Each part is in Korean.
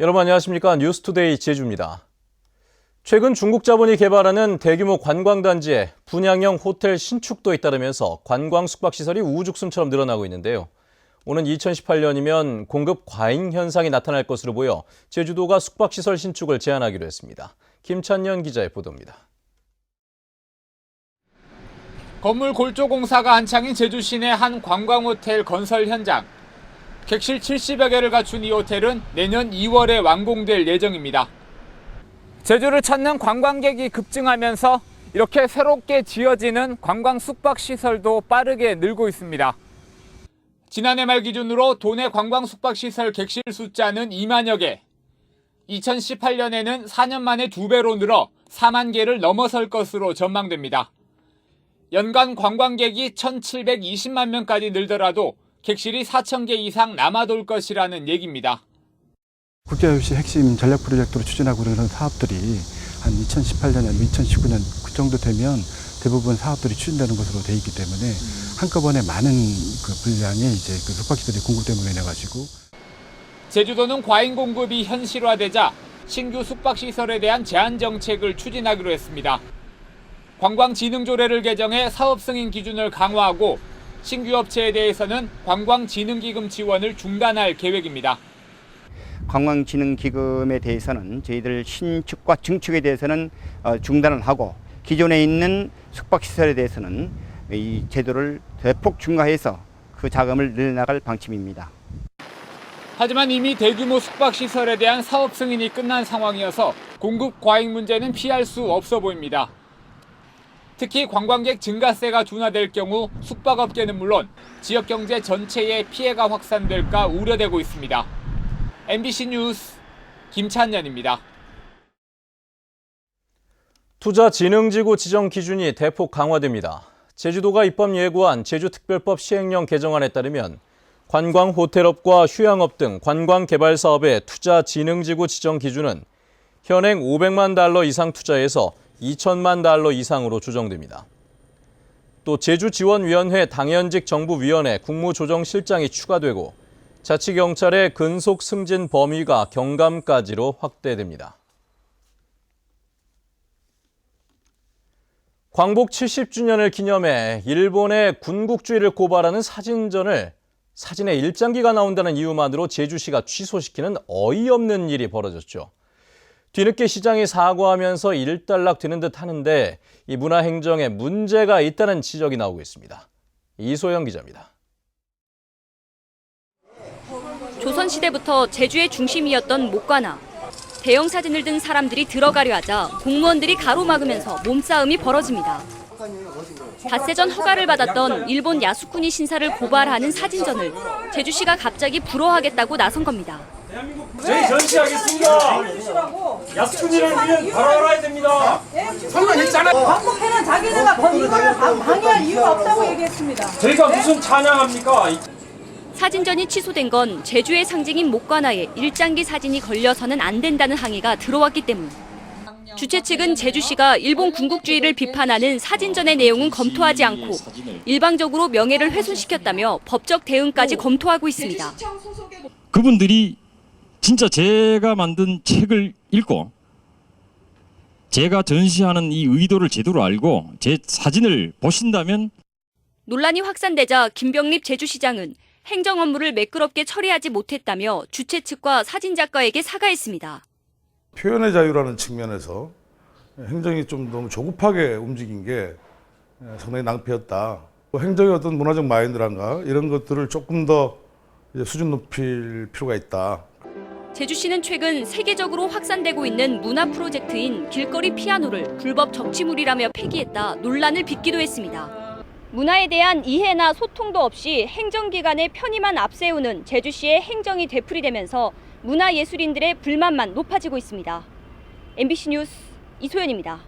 여러분 안녕하십니까? 뉴스투데이 제주입니다. 최근 중국 자본이 개발하는 대규모 관광단지에 분양형 호텔 신축도에 따르면서 관광 숙박시설이 우후죽순처럼 늘어나고 있는데요. 오는 2018년이면 공급 과잉 현상이 나타날 것으로 보여 제주도가 숙박시설 신축을 제한하기로 했습니다. 김찬년 기자의 보도입니다. 건물 골조 공사가 한창인 제주 시내 한 관광호텔 건설 현장. 객실 70여 개를 갖춘 이 호텔은 내년 2월에 완공될 예정입니다. 제주를 찾는 관광객이 급증하면서 이렇게 새롭게 지어지는 관광 숙박시설도 빠르게 늘고 있습니다. 지난해 말 기준으로 도내 관광 숙박시설 객실 숫자는 2만여 개. 2018년에는 4년 만에 2배로 늘어 4만 개를 넘어설 것으로 전망됩니다. 연간 관광객이 1,720만 명까지 늘더라도 객실이 4,000개 이상 남아돌 것이라는 얘기입니다. 국제유시 핵심 전략 프로젝트로 추진하고 있는 사업들이 한 2018년, 2019년 그 정도 되면 대부분 사업들이 추진되는 것으로 돼 있기 때문에 한꺼번에 많은 그 분량의 이제 그 숙박시설이 공급됨으로 인해 가지고 제주도는 과잉 공급이 현실화되자 신규 숙박시설에 대한 제한 정책을 추진하기로 했습니다. 관광진흥조례를 개정해 사업 승인 기준을 강화하고 신규 업체에 대해서는 관광진흥기금 지원을 중단할 계획입니다. 관광진흥기금에 대해서는 저희들 신축과 증축에 대해서는 중단을 하고 기존에 있는 숙박시설에 대해서는 이 제도를 대폭 증가해서 그 자금을 늘려나갈 방침입니다. 하지만 이미 대규모 숙박시설에 대한 사업 승인이 끝난 상황이어서 공급 과잉 문제는 피할 수 없어 보입니다. 특히 관광객 증가세가 둔화될 경우 숙박업계는 물론 지역 경제 전체에 피해가 확산될까 우려되고 있습니다. MBC 뉴스 김찬년입니다. 투자진흥지구 지정 기준이 대폭 강화됩니다. 제주도가 입법 예고한 제주특별법 시행령 개정안에 따르면 관광 호텔업과 휴양업 등 관광 개발 사업의 투자진흥지구 지정 기준은 현행 $500만 이상 투자에서 $2,000만 이상으로 조정됩니다. 또 제주지원위원회 당연직 정부위원회 국무조정실장이 추가되고 자치경찰의 근속 승진 범위가 경감까지로 확대됩니다. 광복 70주년을 기념해 일본의 군국주의를 고발하는 사진의 일장기가 나온다는 이유만으로 제주시가 취소시키는 어이없는 일이 벌어졌죠. 뒤늦게 시장이 사과하면서 일단락되는 듯 하는데 이 문화행정에 문제가 있다는 지적이 나오고 있습니다. 이소영 기자입니다. 조선시대부터 제주의 중심이었던 목관화. 대형 사진을 든 사람들이 들어가려 하자 공무원들이 가로막으면서 몸싸움이 벌어집니다. 닷새 전 허가를 받았던 일본 야스쿠니 신사를 고발하는 사진전을 제주시가 갑자기 불허하겠다고 나선 겁니다. 저희 전시하겠습니다. 야스쿠니를 우리는 바라봐야 됩니다. 선언했잖아요. 광복회는 자기네가 이거를 방해할 이유가 없다고 얘기했습니다. 저희가 무슨 찬양합니까? 사진전이 취소된 건 제주의 상징인 목관화에 일장기 사진이 걸려서는 안 된다는 항의가 들어왔기 때문. 주최 측은 제주시가 일본 군국주의를 비판하는 사진전의 내용은 검토하지 않고 일방적으로 명예를 훼손시켰다며 법적 대응까지 검토하고 있습니다. 그분들이 진짜 제가 만든 책을 읽고 제가 전시하는 이 의도를 제대로 알고 제 사진을 보신다면 논란이 확산되자 김병립 제주시장은 행정 업무를 매끄럽게 처리하지 못했다며 주최 측과 사진작가에게 사과했습니다. 표현의 자유라는 측면에서 행정이 좀 너무 조급하게 움직인 게 상당히 낭패였다. 행정의 어떤 문화적 마인드란가 이런 것들을 조금 더 수준 높일 필요가 있다. 제주시는 최근 세계적으로 확산되고 있는 문화 프로젝트인 길거리 피아노를 불법 적치물이라며 폐기했다 논란을 빚기도 했습니다. 문화에 대한 이해나 소통도 없이 행정기관의 편의만 앞세우는 제주시의 행정이 되풀이되면서 문화예술인들의 불만만 높아지고 있습니다. MBC 뉴스 이소연입니다.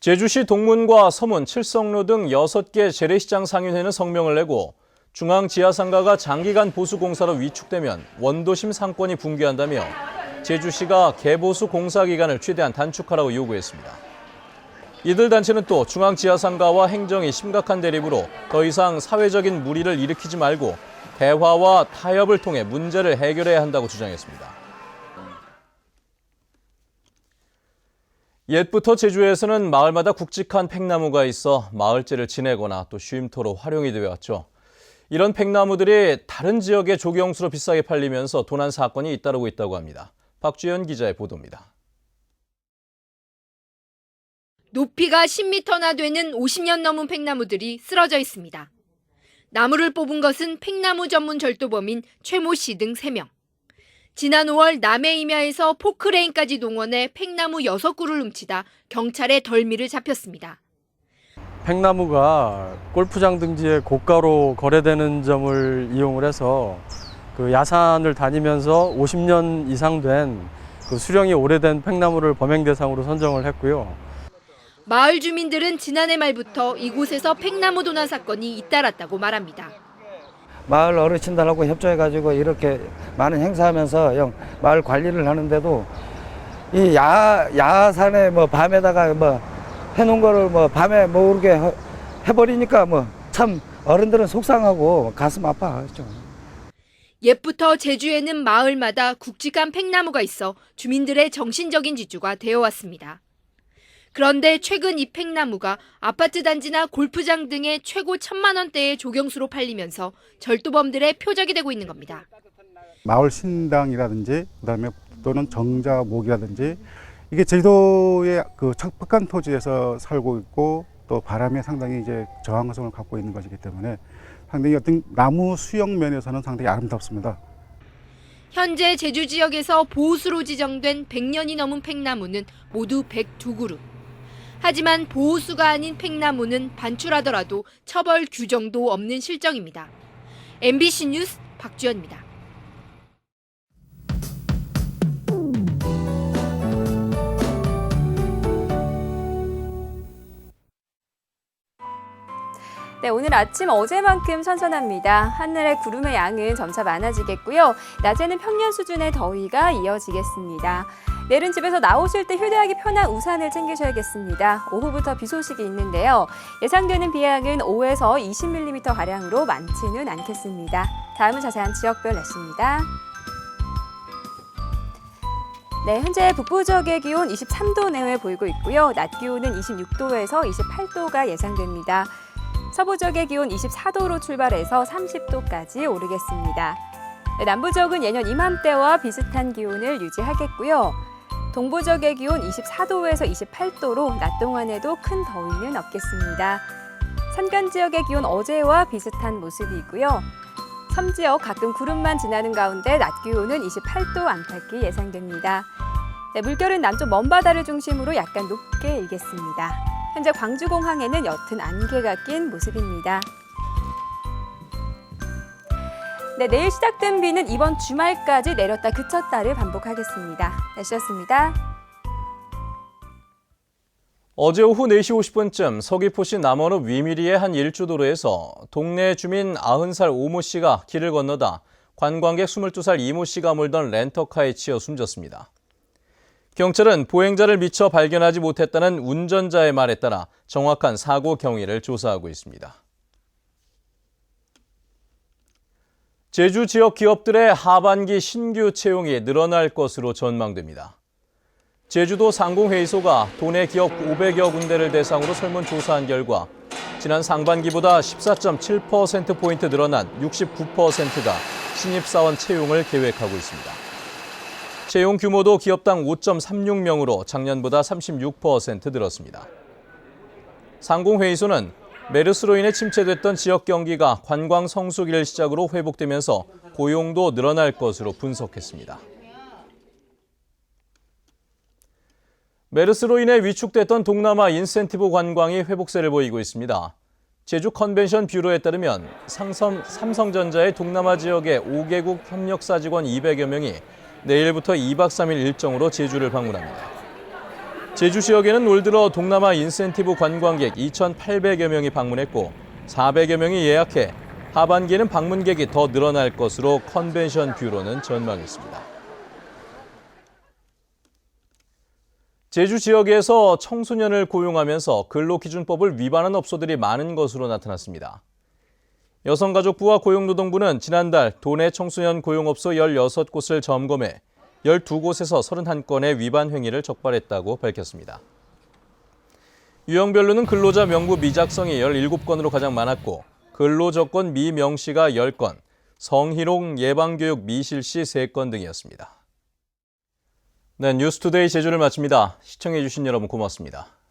제주시 동문과 서문, 칠성로 등 6개 재래시장 상인회는 성명을 내고 중앙 지하상가가 장기간 보수 공사로 위축되면 원도심 상권이 붕괴한다며 제주시가 개보수 공사 기간을 최대한 단축하라고 요구했습니다. 이들 단체는 또 중앙 지하상가와 행정이 심각한 대립으로 더 이상 사회적인 물의를 일으키지 말고 대화와 타협을 통해 문제를 해결해야 한다고 주장했습니다. 옛부터 제주에서는 마을마다 굵직한 팽나무가 있어 마을제를 지내거나 또 쉼터로 활용이 되어 왔죠. 이런 팽나무들이 다른 지역의 조경수로 비싸게 팔리면서 도난 사건이 잇따르고 있다고 합니다. 박주연 기자의 보도입니다. 높이가 10m나 되는 50년 넘은 팽나무들이 쓰러져 있습니다. 나무를 뽑은 것은 팽나무 전문 절도범인 최모 씨 등 3명. 지난 5월 남해 임야에서 포크레인까지 동원해 팽나무 6그루를 훔치다 경찰에 덜미를 잡혔습니다. 팽나무가 골프장 등지에 고가로 거래되는 점을 이용을 해서 그 야산을 다니면서 50년 이상 된 그 수령이 오래된 팽나무를 범행 대상으로 선정을 했고요. 마을 주민들은 지난해 말부터 이곳에서 팽나무 도난 사건이 잇따랐다고 말합니다. 마을 어르신들하고 협조해가지고 이렇게 많은 행사하면서 마을 관리를 하는데도 이 야산에 뭐 밤에다가 뭐 해놓은 거를 뭐 밤에 모르게 해버리니까 뭐 참 어른들은 속상하고 가슴 아파하죠. 옛부터 제주에는 마을마다 굵직한 팽나무가 있어 주민들의 정신적인 지주가 되어왔습니다. 그런데 최근 이 팽나무가 아파트 단지나 골프장 등의 최고 1,000만 원대의 조경수로 팔리면서 절도범들의 표적이 되고 있는 겁니다. 마을 신당이라든지 그다음에 또는 정자목이라든지 이게 제주도의 그 척박한 토지에서 살고 있고 또 바람에 상당히 이제 저항성을 갖고 있는 것이기 때문에 상당히 어떤 나무 수영 면에서는 상당히 아름답습니다. 현재 제주 지역에서 보호수로 지정된 100년이 넘은 팽나무는 모두 102그루. 하지만 보호수가 아닌 팽나무는 반출하더라도 처벌 규정도 없는 실정입니다. MBC 뉴스 박주연입니다. 네, 오늘 아침 어제만큼 선선합니다. 하늘의 구름의 양은 점차 많아지겠고요. 낮에는 평년 수준의 더위가 이어지겠습니다. 내일은 집에서 나오실 때 휴대하기 편한 우산을 챙기셔야겠습니다. 오후부터 비 소식이 있는데요. 예상되는 비양은 5에서 20mm가량으로 많지는 않겠습니다. 다음은 자세한 지역별 날씨입니다. 네, 현재 북부 지역의 기온 23도 내외 보이고 있고요. 낮 기온은 26도에서 28도가 예상됩니다. 서부 지역의 기온 24도로 출발해서 30도까지 오르겠습니다. 네, 남부 지역은 예년 이맘때와 비슷한 기온을 유지하겠고요. 동부 지역의 기온 24도에서 28도로 낮 동안에도 큰 더위는 없겠습니다. 산간 지역의 기온 어제와 비슷한 모습이고요. 섬 지역 가끔 구름만 지나는 가운데 낮 기온은 28도 안팎이 예상됩니다. 네, 물결은 남쪽 먼바다를 중심으로 약간 높게 일겠습니다. 현재 광주공항에는 옅은 안개가 낀 모습입니다. 네, 내일 시작된 비는 이번 주말까지 내렸다 그쳤다를 반복하겠습니다. 날씨였습니다. 어제 오후 4시 50분쯤 서귀포시 남원읍 위미리의 한 일주도로에서 동네 주민 90살 오모 씨가 길을 건너다 관광객 22살 이모 씨가 몰던 렌터카에 치여 숨졌습니다. 경찰은 보행자를 미처 발견하지 못했다는 운전자의 말에 따라 정확한 사고 경위를 조사하고 있습니다. 제주 지역 기업들의 하반기 신규 채용이 늘어날 것으로 전망됩니다. 제주도 상공회의소가 도내 기업 500여 군데를 대상으로 설문조사한 결과 지난 상반기보다 14.7%포인트 늘어난 69%가 신입사원 채용을 계획하고 있습니다. 채용 규모도 기업당 5.36명으로 작년보다 36% 늘었습니다. 상공회의소는 메르스로 인해 침체됐던 지역 경기가 관광 성수기를 시작으로 회복되면서 고용도 늘어날 것으로 분석했습니다. 메르스로 인해 위축됐던 동남아 인센티브 관광이 회복세를 보이고 있습니다. 제주 컨벤션 뷰로에 따르면 삼성전자의 동남아 지역의 5개국 협력사 직원 200여 명이 내일부터 2박 3일 일정으로 제주를 방문합니다. 제주 지역에는 올 들어 동남아 인센티브 관광객 2,800여 명이 방문했고 400여 명이 예약해 하반기에는 방문객이 더 늘어날 것으로 컨벤션 뷰로는 전망했습니다. 제주 지역에서 청소년을 고용하면서 근로기준법을 위반한 업소들이 많은 것으로 나타났습니다. 여성가족부와 고용노동부는 지난달 도내 청소년 고용업소 16곳을 점검해 12곳에서 31건의 위반 행위를 적발했다고 밝혔습니다. 유형별로는 근로자 명부 미작성이 17건으로 가장 많았고 근로조건 미명시가 10건, 성희롱 예방교육 미실시 3건 등이었습니다. 네, 뉴스투데이 제주를 마칩니다. 시청해주신 여러분 고맙습니다.